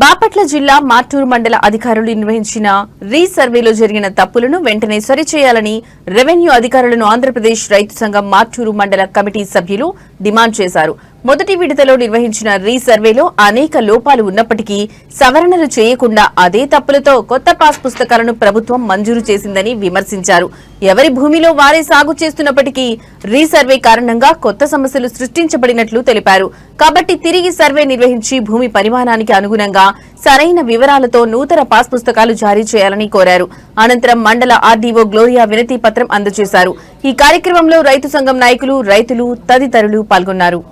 బాపట్ల జిల్లా మార్టూరు మండల అధికారులు నిర్వహించిన రీసర్వేలో జరిగిన తప్పులను వెంటనే సరిచేయాలని రెవెన్యూ అధికారులను ఆంధ్రప్రదేశ్ రైతు సంఘం మార్టూరు మండల కమిటీ సభ్యులు డిమాండ్ చేశారు. మొదటి విడతలో నిర్వహించిన రీసర్వేలో అనేక లోపాలు ఉన్నప్పటికీ సవరణలు చేయకుండా అదే తప్పులతో కొత్త పాస్ పుస్తకాలను ప్రభుత్వం మంజూరు చేసిందని విమర్శించారు. ఎవరి భూమిలో వారే సాగు చేస్తున్నప్పటికీ రీసర్వే కారణంగా కొత్త సమస్యలు సృష్టించబడినట్లు తెలిపారు. కాబట్టి తిరిగి సర్వే నిర్వహించి భూమి పరిమాణానికి అనుగుణంగా సరైన వివరాలతో నూతన పాస్ పుస్తకాలు జారీ చేయాలని కోరారు. అనంతరం మండల ఆర్డీఓ గ్లోరియా వినతి పత్రం అందజేశారు. ఈ కార్యక్రమంలో రైతు సంఘం నాయకులు, రైతులు తదితరులు పాల్గొన్నారు.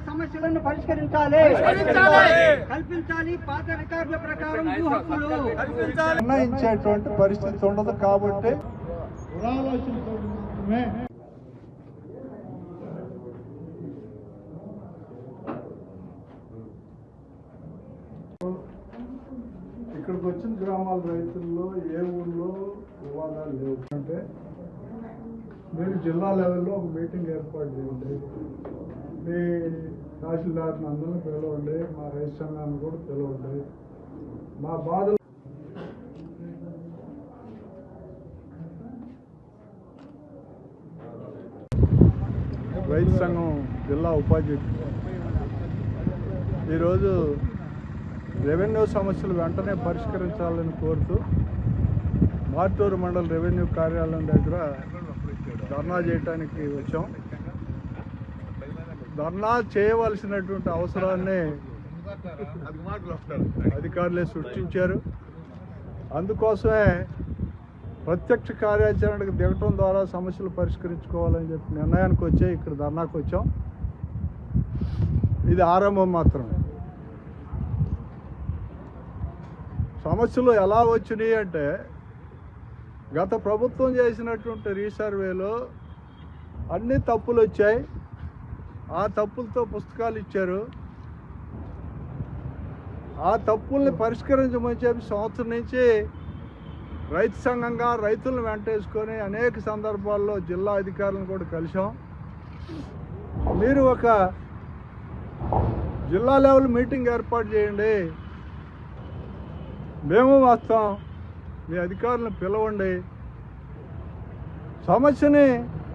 సమస్యలను పరిష్కరించాలి, కల్పించాలి. పాత రికార్డుల ప్రకారం భూ హక్కులు నిర్ణయించేటువంటి పరిస్థితి ఉండదు. కాబట్టి ఇక్కడికి వచ్చిన గ్రామాల రైతుల్లో ఏ ఊళ్ళో వివాదాలు లేవు. అంటే మీరు జిల్లా లెవెల్లో ఒక మీటింగ్ ఏర్పాటు చేయండి. మీ తహసీల్దార్ని అందరినీ పిలవండి, మా రైతు సంఘాన్ని కూడా పిలవండి. మా బాధలు రైతు సంఘం జిల్లా ఉపాధ్యక్షుడు ఈరోజు రెవెన్యూ సమస్యలు వెంటనే పరిష్కరించాలని కోరుతూ మార్టూరు మండల రెవెన్యూ కార్యాలయం దగ్గర ధర్నా చేయడానికి వచ్చాం. ధర్నా చేయవలసినటువంటి అవసరాన్ని అధికారులే సృష్టించారు. అందుకోసమే ప్రత్యక్ష కార్యాచరణకు దిగటం ద్వారా సమస్యలు పరిష్కరించుకోవాలని చెప్పి నిర్ణయానికి వచ్చి ఇక్కడ ధర్నాకు వచ్చాం. ఇది ఆరంభం మాత్రమే. సమస్యలు ఎలా వచ్చినాయి అంటే, గత ప్రభుత్వం చేసినటువంటి రీసర్వేలో అన్ని తప్పులు వచ్చాయి. ఆ తప్పులతో పుస్తకాలు ఇచ్చారు. ఆ తప్పుల్ని పరిష్కరించమని చెప్పి సంవత్సరం నుంచి రైతు సంఘంగా రైతులను వెంటేసుకొని అనేక సందర్భాల్లో జిల్లా అధికారులను కూడా కలిసాం. మీరు ఒక జిల్లా లెవెల్ మీటింగ్ ఏర్పాటు చేయండి, మేము వస్తాం, మీ అధికారులను పిలవండి, సమస్యని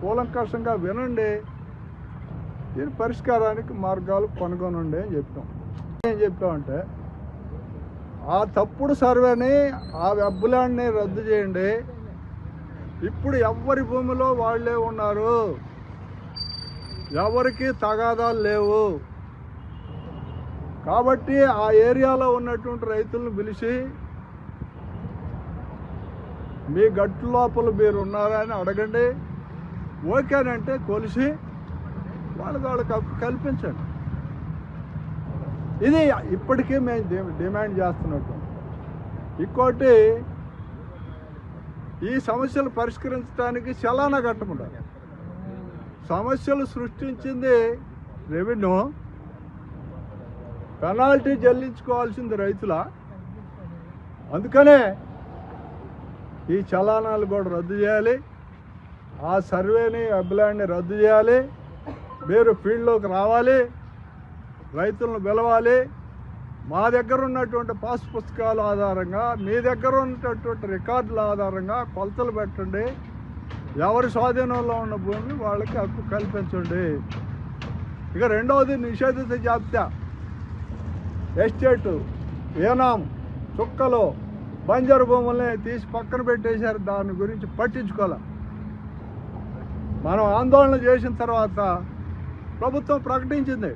కూలంకషంగా వినండి, దీని పరిష్కారానికి మార్గాలు కనుగొనండి అని చెప్తాం. ఏం చెప్పామంటే, ఆ తప్పుడు సర్వేని, ఆ వెబ్ ల్యాండ్ని రద్దు చేయండి. ఇప్పుడు ఎవరి భూమిలో వాళ్ళే ఉన్నారు, ఎవరికి తగాదాలు లేవు. కాబట్టి ఆ ఏరియాలో ఉన్నటువంటి రైతులను పిలిచి, మీ గట్టు లోపల మీరు ఉన్నారా అని అడగండి. ఓకేనంటే కొలిసి వాళ్ళకి హక్కు కల్పించండి. ఇది ఇప్పటికీ మేము డిమాండ్ చేస్తున్నట్టు. ఇంకోటి, ఈ సమస్యలు పరిష్కరించడానికి చలానా కట్టముండాలి. సమస్యలు సృష్టించింది రెవెన్యూ, పెనాల్టీ చెల్లించుకోవాల్సింది రైతుల. అందుకనే ఈ చలానాలు కూడా రద్దు చేయాలి, ఆ సర్వేని, అబ్లాండ్ని రద్దు చేయాలి. మీరు ఫీల్డ్లోకి రావాలి, రైతులను పిలవాలి. మా దగ్గర ఉన్నటువంటి పాస్ పుస్తకాల ఆధారంగా, మీ దగ్గర ఉన్నటువంటి రికార్డుల ఆధారంగా కొలతలు పెట్టండి. ఎవరి స్వాధీనంలో ఉన్న భూమిని వాళ్ళకి హక్కు కల్పించండి. ఇక రెండవది, నిషేధిత జాబితా, ఎస్టేటు, ఏనాం, చుక్కలు, బంజరు భూముల్ని తీసి పక్కన పెట్టేశారు. దాని గురించి పట్టించుకోవాలి. మనం ఆందోళన చేసిన తర్వాత ప్రభుత్వం ప్రకటించింది,